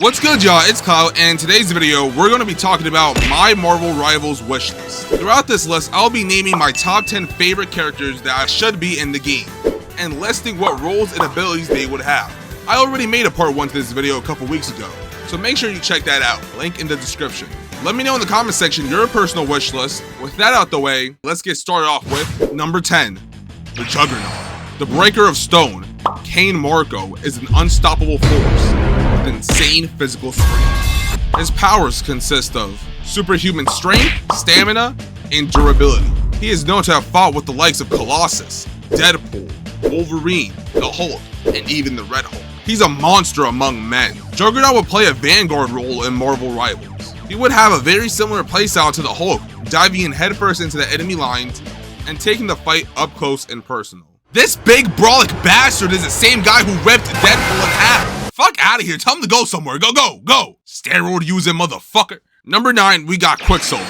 What's good, y'all? It's Kyle, and in today's video, we're going to be talking about my Marvel Rivals wishlist. Throughout this list, I'll be naming my top 10 favorite characters that should be in the game, and listing what roles and abilities they would have. I already made a part 1 to this video a couple weeks ago, so make sure you check that out, link in the description. Let me know in the comment section your personal wish list. With that out the way, let's get started off with number 10, the Juggernaut. The Breaker of Stone, Cain Marco is an unstoppable force with insane physical strength. His powers consist of superhuman strength, stamina, and durability. He is known to have fought with the likes of Colossus, Deadpool, Wolverine, the Hulk, and even the Red Hulk. He's a monster among men. Juggernaut would play a vanguard role in Marvel Rivals. He would have a very similar playstyle to the Hulk, diving in headfirst into the enemy lines and taking the fight up close and personal. This big brolic bastard is the same guy who ripped Deadpool in half. Fuck out of here, tell him to go somewhere, go! Steroid using motherfucker. Number 9, we got Quicksilver.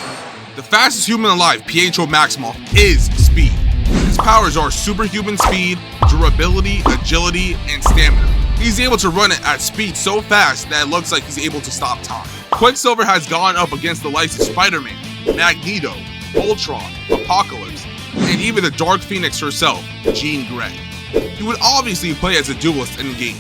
The fastest human alive, Pietro Maximoff, is speed. His powers are superhuman speed, durability, agility, and stamina. He's able to run it at speed so fast that it looks like he's able to stop time. Quicksilver has gone up against the likes of Spider-Man, Magneto, Ultron, Apocalypse, and even the Dark Phoenix herself, Jean Grey. He would obviously play as a duelist in the game,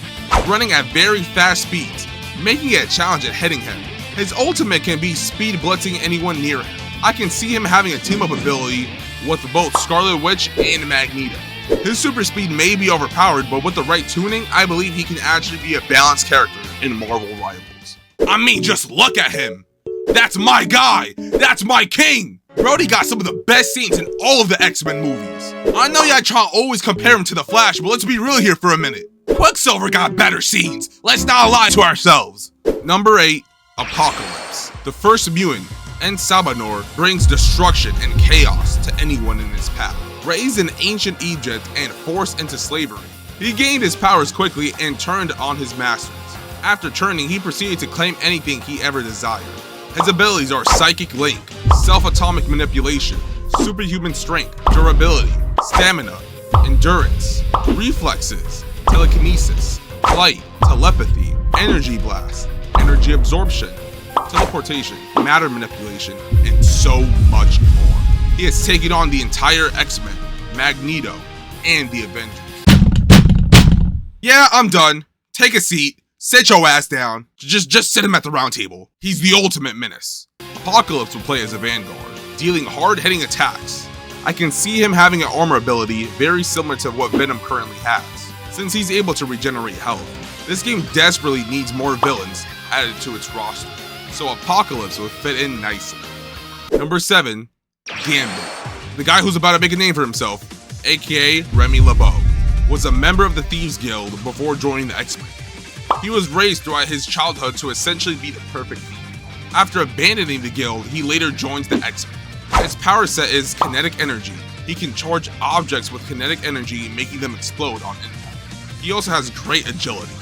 running at very fast speeds, making it a challenge at hitting him. His ultimate can be speed blitzing anyone near him. I can see him having a team-up ability with both Scarlet Witch and Magneto. His super speed may be overpowered, but with the right tuning, I believe he can actually be a balanced character in Marvel Rivals. I mean, just look at him! That's my guy! That's my king! Brody got some of the best scenes in all of the X-Men movies. I know y'all try to always compare him to the Flash, but let's be real here for a minute. Quicksilver got better scenes. Let's not lie to ourselves. Number 8, Apocalypse. The first mutant, and Sabanor, brings destruction and chaos to anyone in his path. Raised in ancient Egypt and forced into slavery, he gained his powers quickly and turned on his masters. After turning, he proceeded to claim anything he ever desired. His abilities are Psychic Link, Self-Atomic Manipulation, Superhuman Strength, Durability, Stamina, Endurance, Reflexes, Telekinesis, Flight, Telepathy, Energy Blast, Energy Absorption, Teleportation, Matter Manipulation, and so much more. He has taken on the entire X-Men, Magneto, and the Avengers. Yeah, I'm done. Take a seat. Sit your ass down. Just sit him at the round table. He's the ultimate menace. Apocalypse will play as a vanguard, dealing hard-hitting attacks. I can see him having an armor ability very similar to what Venom currently has, since he's able to regenerate health. This game desperately needs more villains added to its roster, so Apocalypse would fit in nicely. Number 7, Gambit. The guy who's about to make a name for himself, aka Remy LeBeau, was a member of the Thieves Guild before joining the X-Men. He was raised throughout his childhood to essentially be the perfect thief. After abandoning the guild, he later joins the X-Men. His power set is kinetic energy. He can charge objects with kinetic energy, making them explode on impact. He also has great agility.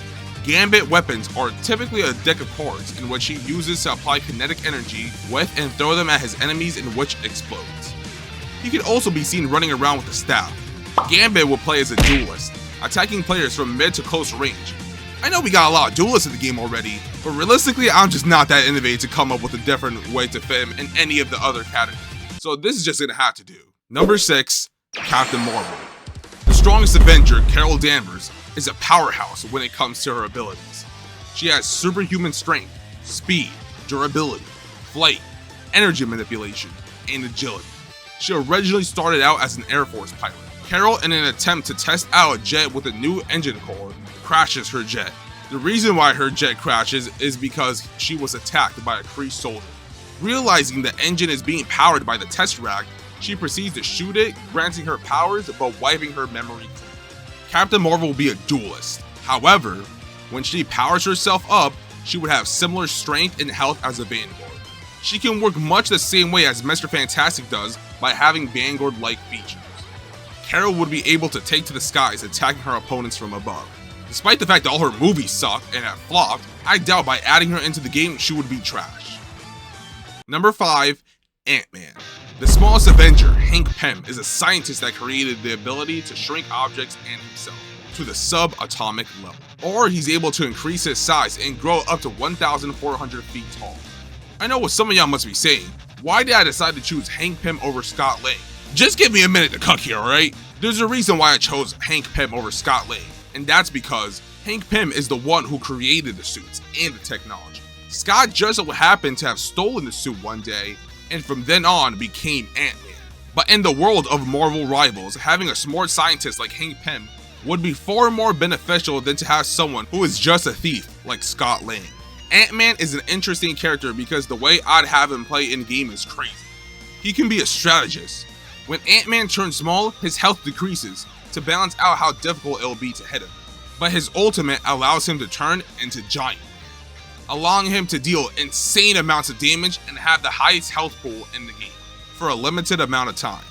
Gambit weapons are typically a deck of cards in which he uses to apply kinetic energy with and throw them at his enemies, in which explodes. He can also be seen running around with a staff. Gambit will play as a duelist, attacking players from mid to close range. I know we got a lot of duelists in the game already, but realistically, I'm just not that innovative to come up with a different way to fit him in any of the other categories. So this is just gonna have to do. Number 6, Captain Marvel. The strongest Avenger, Carol Danvers, is a powerhouse when it comes to her abilities. She has superhuman strength, speed, durability, flight, energy manipulation, and agility. She originally started out as an Air Force pilot. Carol, in an attempt to test out a jet with a new engine core, crashes her jet. The reason why her jet crashes is because she was attacked by a Kree soldier. Realizing the engine is being powered by the Tesseract, she proceeds to shoot it, granting her powers but wiping her memory clean. Captain Marvel will be a duelist. However, when she powers herself up, she would have similar strength and health as a Vanguard. She can work much the same way as Mr. Fantastic does by having Vanguard-like features. Carol would be able to take to the skies, attacking her opponents from above. Despite the fact that all her movies suck and have flopped, I doubt by adding her into the game she would be trash. Number 5, AntMan. The smallest Avenger, Hank Pym, is a scientist that created the ability to shrink objects and himself to the subatomic level. or he's able to increase his size and grow up to 1,400 feet tall. I know what some of y'all must be saying, why did I decide to choose Hank Pym over Scott Lang? Just give me a minute to cook here, alright? There's a reason why I chose Hank Pym over Scott Lang, and that's because Hank Pym is the one who created the suits and the technology. Scott just so happened to have stolen the suit one day, and from then on became AntMan. But in the world of Marvel Rivals, having a smart scientist like Hank Pym would be far more beneficial than to have someone who is just a thief like Scott Lang. AntMan is an interesting character because the way I'd have him play in game is crazy. He can be a strategist. When AntMan turns small, his health decreases to balance out how difficult it'll be to hit him. But his ultimate allows him to turn into Giant, allowing him to deal insane amounts of damage and have the highest health pool in the game for a limited amount of time.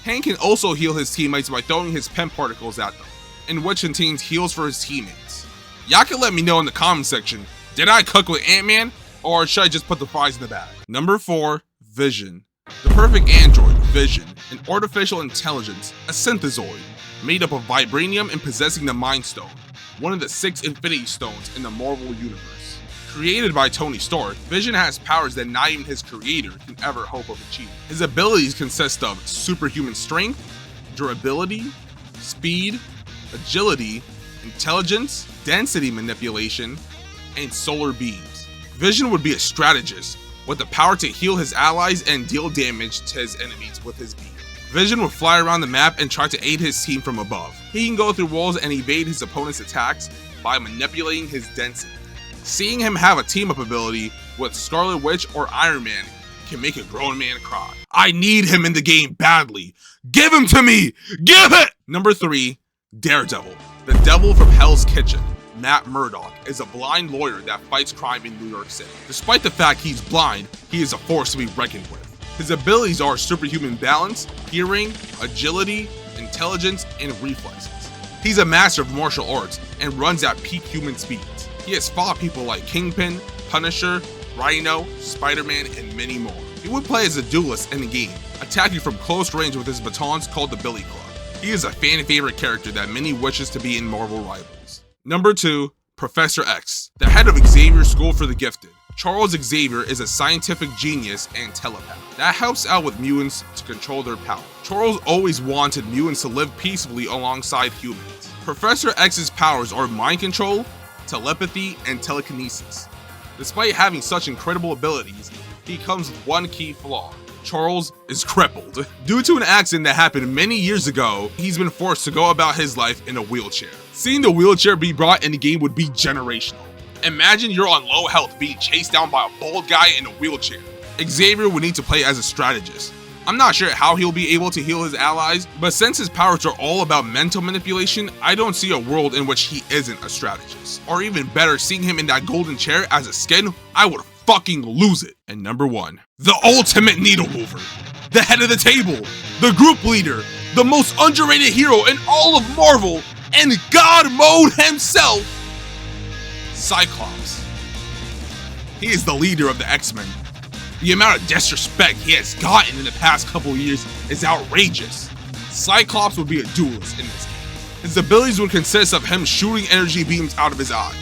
Hank can also heal his teammates by throwing his Pym particles at them, in which contains heals for his teammates. Y'all can let me know in the comment section, did I cook with AntMan, or should I just put the fries in the bag? Number 4, Vision. The perfect android, Vision, an artificial intelligence, a synthezoid, made up of vibranium and possessing the Mind Stone, one of the 6 Infinity Stones in the Marvel Universe. Created by Tony Stark, Vision has powers that not even his creator can ever hope of achieving. His abilities consist of superhuman strength, durability, speed, agility, intelligence, density manipulation, and solar beams. Vision would be a strategist with the power to heal his allies and deal damage to his enemies with his beam. Vision will fly around the map and try to aid his team from above. He can go through walls and evade his opponent's attacks by manipulating his density. Seeing him have a team-up ability with Scarlet Witch or Iron Man can make a grown man cry. I need him in the game badly. Give him to me! Give it! Number 3, Daredevil. The devil from Hell's Kitchen, Matt Murdock, is a blind lawyer that fights crime in New York City. Despite the fact he's blind, he is a force to be reckoned with. His abilities are superhuman balance, hearing, agility, intelligence, and reflexes. He's a master of martial arts and runs at peak human speeds. He has fought people like Kingpin, Punisher, Rhino, Spider-Man, and many more. He would play as a duelist in the game, attacking from close range with his batons called the Billy Club. He is a fan favorite character that many wishes to be in Marvel Rivals. Number 2, Professor X, the head of Xavier's School for the Gifted. Charles Xavier is a scientific genius and telepath that helps out with mutants to control their power. Charles always wanted mutants to live peacefully alongside humans. Professor X's powers are mind control, telepathy, and telekinesis. Despite having such incredible abilities, he comes with one key flaw. Charles is crippled. Due to an accident that happened many years ago, he's been forced to go about his life in a wheelchair. Seeing the wheelchair be brought in the game would be generational. Imagine you're on low health being chased down by a bald guy in a wheelchair. Xavier would need to play as a strategist. I'm not sure how he'll be able to heal his allies, but since his powers are all about mental manipulation, I don't see a world in which he isn't a strategist. Or even better, seeing him in that golden chair as a skin, I would fucking lose it. And number 1, the ultimate needle mover, the head of the table, the group leader, the most underrated hero in all of Marvel, and God mode himself, Cyclops. He is the leader of the X-Men. The amount of disrespect he has gotten in the past couple years is outrageous. Cyclops would be a duelist in this game. His abilities would consist of him shooting energy beams out of his eyes.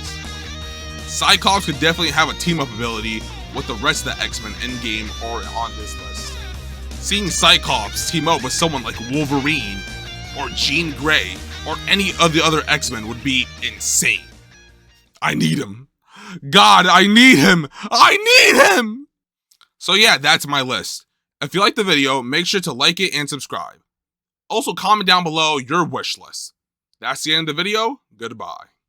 Cyclops could definitely have a team-up ability with the rest of the X-Men in-game or on this list. Seeing Cyclops team up with someone like Wolverine or Jean Grey or any of the other X-Men would be insane. I need him. God, I need him. I need him! So yeah, that's my list. If you liked the video, make sure to like it and subscribe. Also comment down below your wish list. That's the end of the video. Goodbye.